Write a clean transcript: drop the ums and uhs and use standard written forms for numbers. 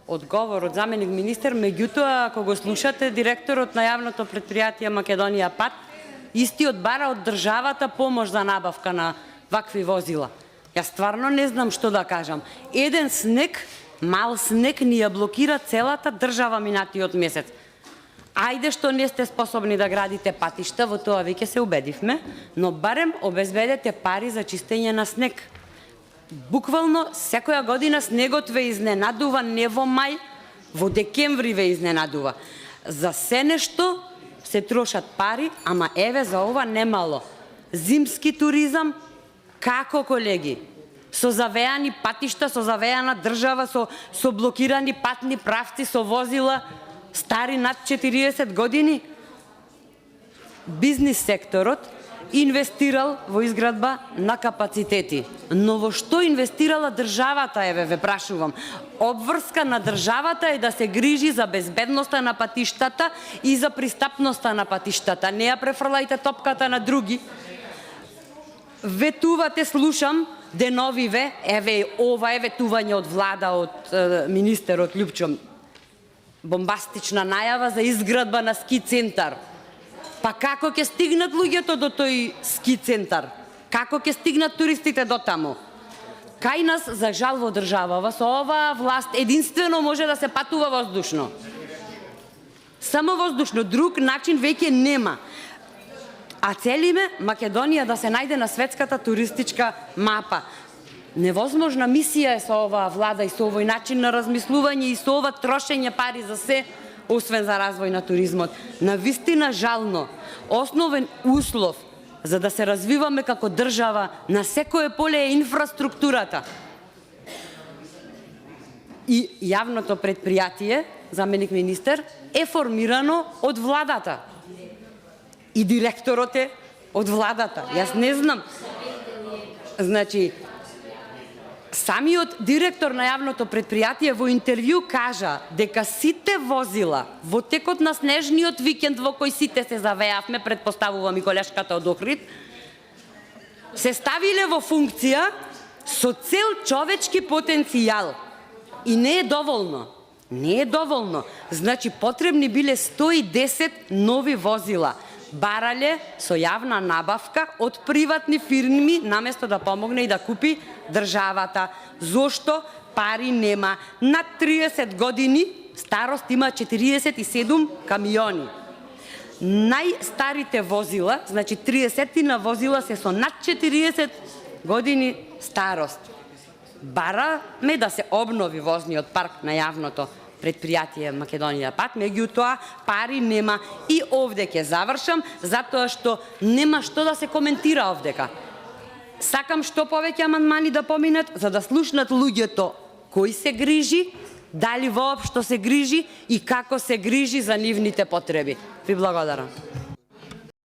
одговор од заменик министер, меѓутоа, ако го слушате, директорот на јавното предпријатие Македонија Пат, истиот бара од државата помош за набавка на вакви возила. Јас стварно не знам што да кажам. Еден снег, мал снег, ни ја блокира целата држава минатиот месец. Ајде што не сте способни да градите патишта, во тоа веќе се убедивме, но барем обезбедете пари за чистење на снег. Буквално секоја година снегот ве изненадува, не во мај, во декември ве изненадува. За се нешто се трошат пари, ама еве за ова немало. Зимски туризам, како колеги? Со завеани патишта, со завеана држава, со блокирани патни правци, со возила стари над 40 години. Бизнис секторот инвестирал во изградба на капацитети. Но во што инвестирала државата, еве ве прашувам? Обврска на државата е да се грижи за безбедноста на патиштата и за пристапноста на патиштата. Не ја префрлајте топката на други. Ветувате, слушам, деновиве, еве ова е ветување од влада, од министерот Љупчо. Бомбастична најава за изградба на ски центар. Па како ќе стигнат луѓето до тој ски центар? Како ќе стигнат туристите до таму? Кај нас, за жал во државава, со оваа власт единствено може да се патува воздушно. Само воздушно, друг начин веќе нема. А целиме Македонија да се најде на светската туристичка мапа. Невозможна мисија е со оваа влада и со овој начин на размислување и со ова трошење пари за се, освен за развој на туризмот. Навистина жално. Основен услов за да се развиваме како држава на секое поле е инфраструктурата. И јавното предпријатие, заменик министер, е формирано од владата. И директорот е од владата. Јас не знам. Значи, самиот директор на јавното предпријатие во интервју кажа дека сите возила во текот на снежниот викенд во кој сите се завеавме, предпоставувам и колешката од Охрид, се ставиле во функција со цел човечки потенцијал. И не е доволно. Не е доволно. Значи, потребни биле 110 нови возила. Барале со јавна набавка од приватни фирми, наместо да помогне и да купи државата. Зошто? Пари нема. Над 30 години старост има 47 камиони. Најстарите возила, значи 30 возила се со над 40 години старост. Бараме да се обнови возниот парк на јавното предпријатие Македонија Пат, меѓутоа пари нема. И овде ќе завршам, затоа што нема што да се коментира овдека. Сакам што повеќе амандмани да поминат, за да слушнат луѓето кој се грижи, дали воопшто се грижи и како се грижи за нивните потреби. Ви благодарам.